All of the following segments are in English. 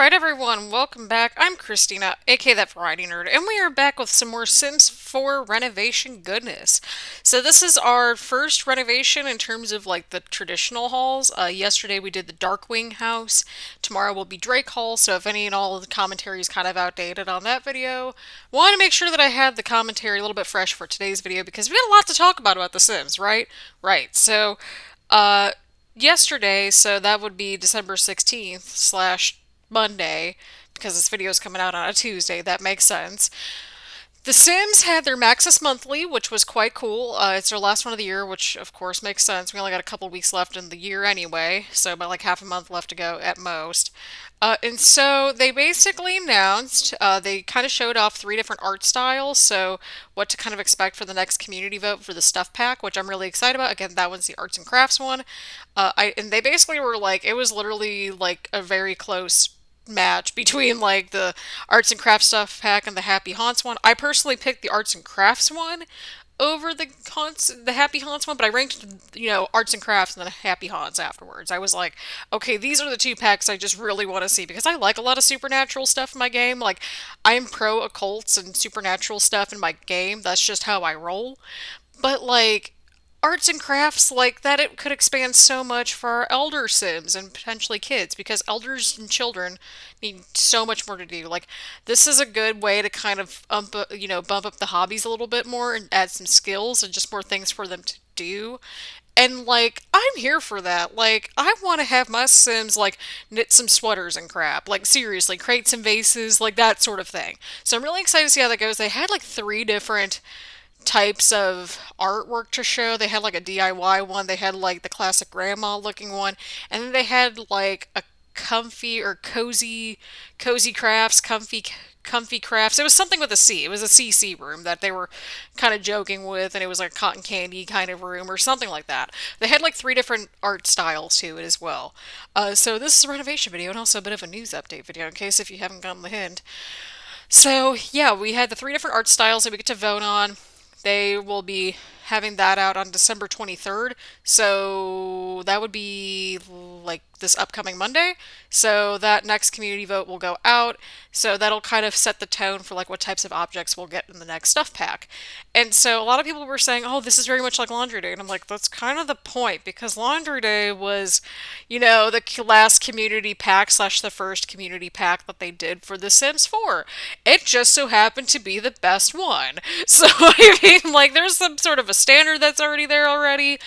Alright everyone, welcome back. I'm Christina, aka ThatVarietyNerd, and we are back with some more Sims 4 renovation goodness. So this is our first renovation in terms of like the traditional halls. Yesterday we did the Darkwing house. Tomorrow will be Drake Hall, so if any and all of the commentary is kind of outdated on that video, want to make sure that I had the commentary a little bit fresh for today's video because we had a lot to talk about The Sims, right? Right, so uh, yesterday, so that would be December 16th slash Monday, because this video is coming out on a Tuesday, that makes sense. The Sims had their Maxis Monthly, which was quite cool. It's their last one of the year, which of course makes sense. We only got a couple weeks left in the year anyway, so about like half a month left to go at most. And so they basically announced, they kind of showed off three different art styles, so what to kind of expect for the next community vote for the stuff pack, which I'm really excited about. Again, that one's the arts and crafts one. And they basically were like, it was literally like a very close match between like the arts and crafts stuff pack and the happy haunts one. I personally picked the arts and crafts one over the happy haunts one, but I ranked, arts and crafts and then happy haunts afterwards. I was like, okay, these are the two packs I just really want to see because I like a lot of supernatural stuff in my game. Like, I'm pro occults and supernatural stuff in my game. That's just how I roll. But like, arts and crafts like that, it could expand so much for our elder sims and potentially kids, because elders and children need so much more to do. Like, this is a good way to kind of bump up the hobbies a little bit more and add some skills and just more things for them to do. And like, I'm here for that. Like, I want to have my sims like knit some sweaters and crap, like seriously, create some vases, like that sort of thing. So I'm really excited to see how that goes. They had like three different types of artwork to show. They had like a DIY one, they had like the classic grandma looking one, and then they had like a comfy or cozy crafts, comfy crafts. It was something with a C. It was a CC room that they were kind of joking with, and it was like a cotton candy kind of room or something like that. They had like three different art styles to it as well. So this is a renovation video and also a bit of a news update video in case if you haven't gotten the hint. So yeah, we had the three different art styles that we get to vote on. They will be having that out on December 23rd. So that would be like this upcoming Monday. So that next community vote will go out. So that'll kind of set the tone for like what types of objects we'll get in the next stuff pack. And so a lot of people were saying, "Oh, this is very much like Laundry Day." And I'm like, "That's kind of the point because Laundry Day was, the last community pack slash the first community pack that they did for The Sims 4. It just so happened to be the best one." So I mean, like, there's some sort of a standard that's already there already,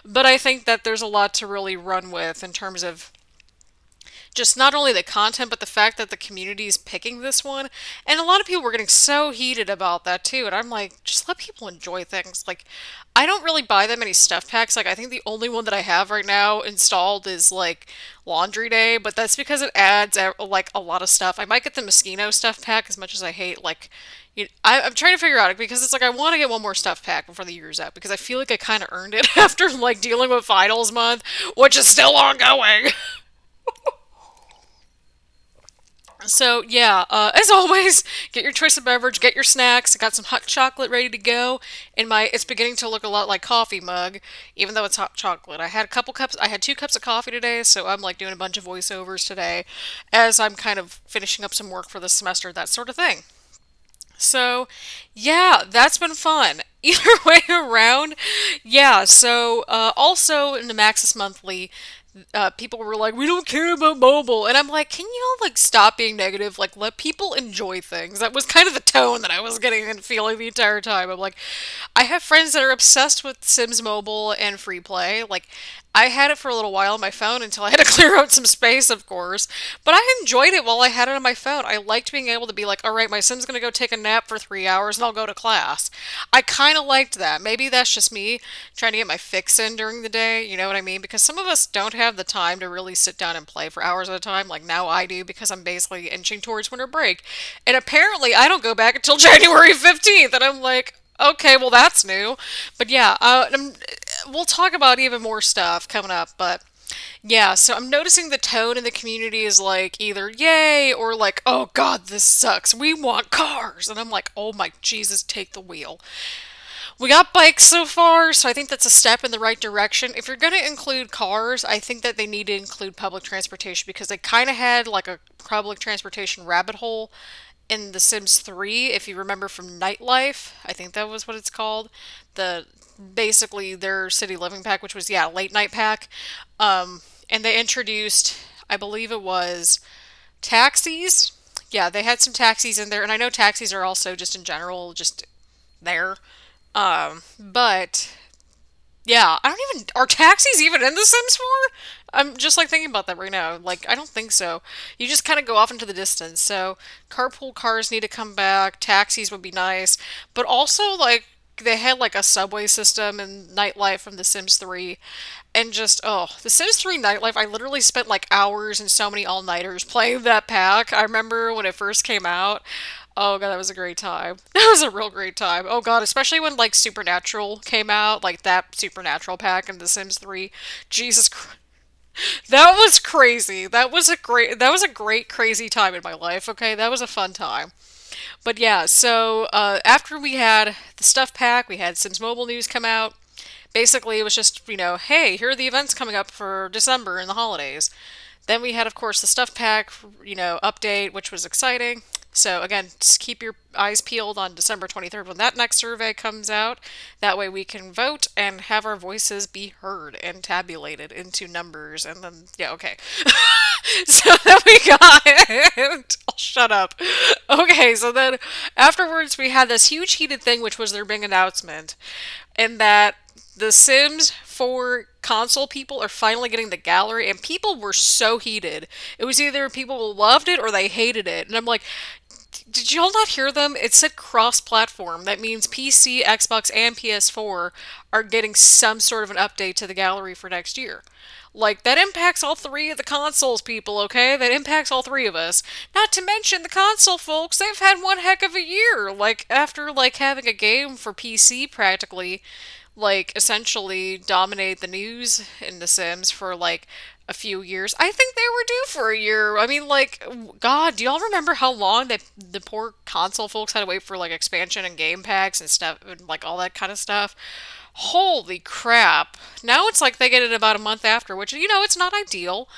but I think that there's a lot to really run with in terms of just not only the content, but the fact that the community is picking this one. And a lot of people were getting so heated about that too. And I'm like, just let people enjoy things. Like, I don't really buy that many stuff packs. Like, I think the only one that I have right now installed is like Laundry Day, but that's because it adds like a lot of stuff. I might get the Moschino stuff pack as much as I hate like. I'm trying to figure out it because it's like I want to get one more stuff pack before the year's out because I feel like I kind of earned it after like dealing with finals month, which is still ongoing. So yeah, as always, get your choice of beverage, get your snacks. I got some hot chocolate ready to go. It's beginning to look a lot like coffee mug, even though it's hot chocolate. I had a couple cups. I had 2 cups of coffee today, so I'm like doing a bunch of voiceovers today, as I'm kind of finishing up some work for the semester, that sort of thing. So, yeah, that's been fun. Either way around, yeah. So, also in the Maxis Monthly, people were like, "We don't care about mobile," and I'm like, "Can you all like stop being negative? Like, let people enjoy things." That was kind of the tone that I was getting and feeling the entire time. I'm like, I have friends that are obsessed with Sims Mobile and free play. Like, I had it for a little while on my phone until I had to clear out some space, of course. But I enjoyed it while I had it on my phone. I liked being able to be like, all right, my Sim's gonna go take a nap for 3 hours and I'll go to class. I kind of liked that. Maybe that's just me trying to get my fix in during the day, you know what I mean? Because some of us don't have the time to really sit down and play for hours at a time. Like now I do because I'm basically inching towards winter break. And apparently I don't go back until January 15th. And I'm like, okay, well, that's new. But yeah, we'll talk about even more stuff coming up. But yeah, so I'm noticing the tone in the community is like either yay or like, oh God, this sucks. We want cars. And I'm like, oh my Jesus, take the wheel. We got bikes so far, so I think that's a step in the right direction. If you're going to include cars, I think that they need to include public transportation because they kind of had like a public transportation rabbit hole in The Sims 3, if you remember from Nightlife. I think that was what it's called. The basically their city living pack, which was yeah, late night pack. And they introduced, I believe it was taxis. Yeah, they had some taxis in there, and I know taxis are also just in general just there. But yeah, I don't even are taxis even in The Sims 4? I'm just like thinking about that right now. Like I don't think so. You just kind of go off into the distance. So carpool cars need to come back. Taxis would be nice, but also like they had like a subway system and nightlife from The Sims 3 and just The Sims 3 nightlife. I literally spent like hours and so many all-nighters playing that pack. I remember when it first came out. Oh god, that was a great time. That was a real great time. Oh god, especially when like Supernatural came out, like that Supernatural pack in The Sims 3. Jesus Christ. That was crazy. That was a great crazy time in my life, okay? That was a fun time. But yeah, so after we had the stuff pack, we had Sims Mobile news come out. Basically, it was just, hey, here are the events coming up for December and the holidays. Then we had, of course, the stuff pack, update, which was exciting. So again, just keep your eyes peeled on December 23rd when that next survey comes out. That way we can vote and have our voices be heard and tabulated into numbers. And then, yeah, okay. So then we got. I'll shut up. Okay, so then afterwards we had this huge heated thing, which was their big announcement, and that the Sims 4 console people are finally getting the gallery, and people were so heated. It was either people loved it or they hated it. And I'm like, did y'all not hear them? It said cross platform. That means PC, Xbox, and PS4 are getting some sort of an update to the gallery for next year. Like, that impacts all three of the consoles, people, okay? That impacts all three of us. Not to mention the console folks, they've had one heck of a year. Like, after, like, having a game for PC practically, like, essentially dominate the news in The Sims for, like, a few years. I think they were due for a year. I mean, like, God, do y'all remember how long that the poor console folks had to wait for, like, expansion and game packs and stuff, and, like, all that kind of stuff? Holy crap. Now it's like they get it about a month after, which, it's not ideal,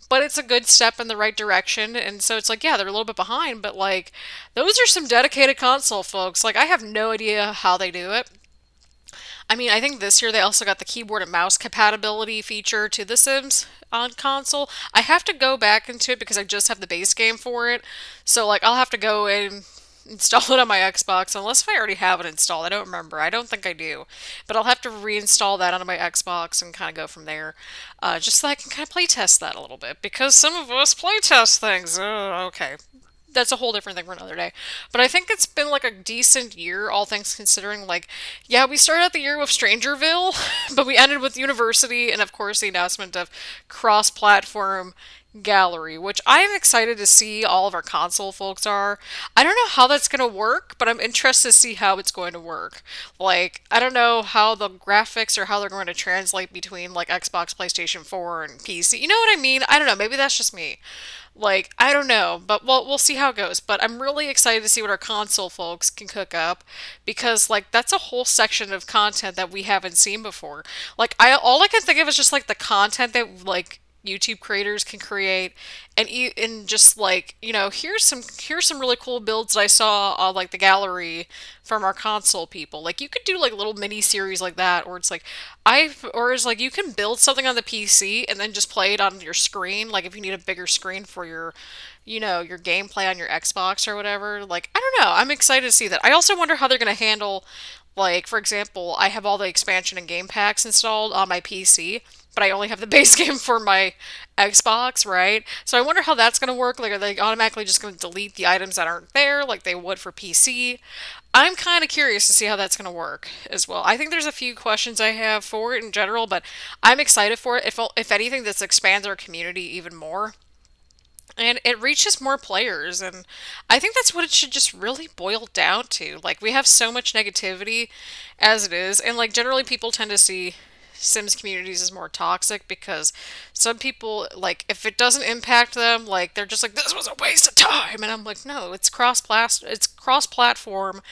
but it's a good step in the right direction. And so it's like, yeah, they're a little bit behind, but like, those are some dedicated console folks. Like, I have no idea how they do it. I mean, I think this year they also got the keyboard and mouse compatibility feature to The Sims on console. I have to go back into it because I just have the base game for it. So, like, I'll have to go and install it on my Xbox, unless if I already have it installed. I don't remember. I don't think I do. But I'll have to reinstall that onto my Xbox and kind of go from there. Just so I can kind of play test that a little bit. Because some of us play test things. Okay, that's a whole different thing for another day. But I think it's been like a decent year, all things considering. Like, yeah, we started out the year with Strangerville, but we ended with University, and of course the announcement of cross-platform gallery, which I am excited to see all of our console folks are. I don't know how that's going to work, but I'm interested to see how it's going to work. Like, I don't know how the graphics or how they're going to translate between like Xbox, PlayStation 4, and PC. You know what I mean? I don't know. Maybe that's just me. Like, I don't know, but we'll see how it goes. But I'm really excited to see what our console folks can cook up because, like, that's a whole section of content that we haven't seen before. Like, all I can think of is just like the content that like YouTube creators can create, and just like here's some really cool builds that I saw on like the gallery from our console people. Like you could do like little mini series like that, or it's like you can build something on the PC and then just play it on your screen. Like if you need a bigger screen for your gameplay on your Xbox or whatever. Like I don't know, I'm excited to see that. I also wonder how they're gonna handle like, for example, I have all the expansion and game packs installed on my PC, but I only have the base game for my Xbox, right? So I wonder how that's going to work. Like, are they automatically just going to delete the items that aren't there, like they would for PC? I'm kind of curious to see how that's going to work as well. I think there's a few questions I have for it in general, but I'm excited for it. If anything, this expands our community even more. And it reaches more players, and I think that's what it should just really boil down to. Like, we have so much negativity as it is, and like generally people tend to see Sims communities is more toxic because some people, like, if it doesn't impact them, like, they're just like, this was a waste of time. And I'm like, no, it's cross platform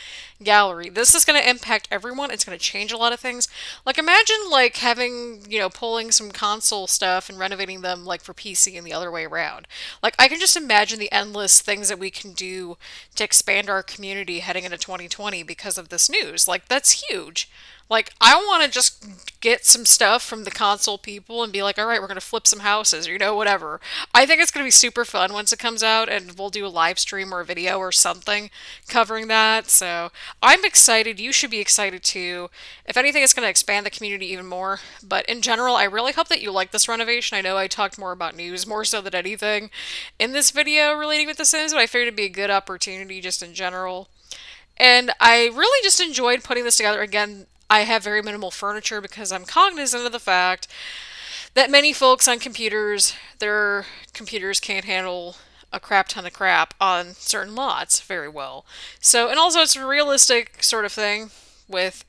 gallery. This is going to impact everyone. It's going to change a lot of things. Like, imagine, like, having, pulling some console stuff and renovating them, like, for PC and the other way around. Like, I can just imagine the endless things that we can do to expand our community heading into 2020 because of this news. Like, that's huge. Like, I want to just get some stuff from the console people and be like, all right, we're going to flip some houses, or, whatever. I think it's going to be super fun once it comes out, and we'll do a live stream or a video or something covering that. So I'm excited. You should be excited too. If anything, it's going to expand the community even more. But in general, I really hope that you like this renovation. I know I talked more about news, more so than anything in this video relating with The Sims, but I figured it'd be a good opportunity just in general. And I really just enjoyed putting this together. Again, I have very minimal furniture because I'm cognizant of the fact that many folks on computers, their computers can't handle a crap ton of crap on certain lots very well. So, and also it's a realistic sort of thing with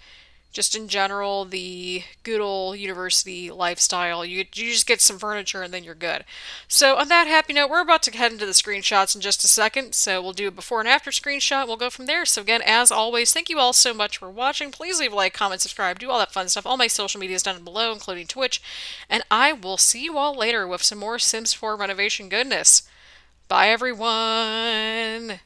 just in general, the good old university lifestyle. You just get some furniture and then you're good. So, on that happy note, we're about to head into the screenshots in just a second. So, we'll do a before and after screenshot. We'll go from there. So, again, as always, thank you all so much for watching. Please leave a like, comment, subscribe, do all that fun stuff. All my social media is down below, including Twitch. And I will see you all later with some more Sims 4 renovation goodness. Bye, everyone.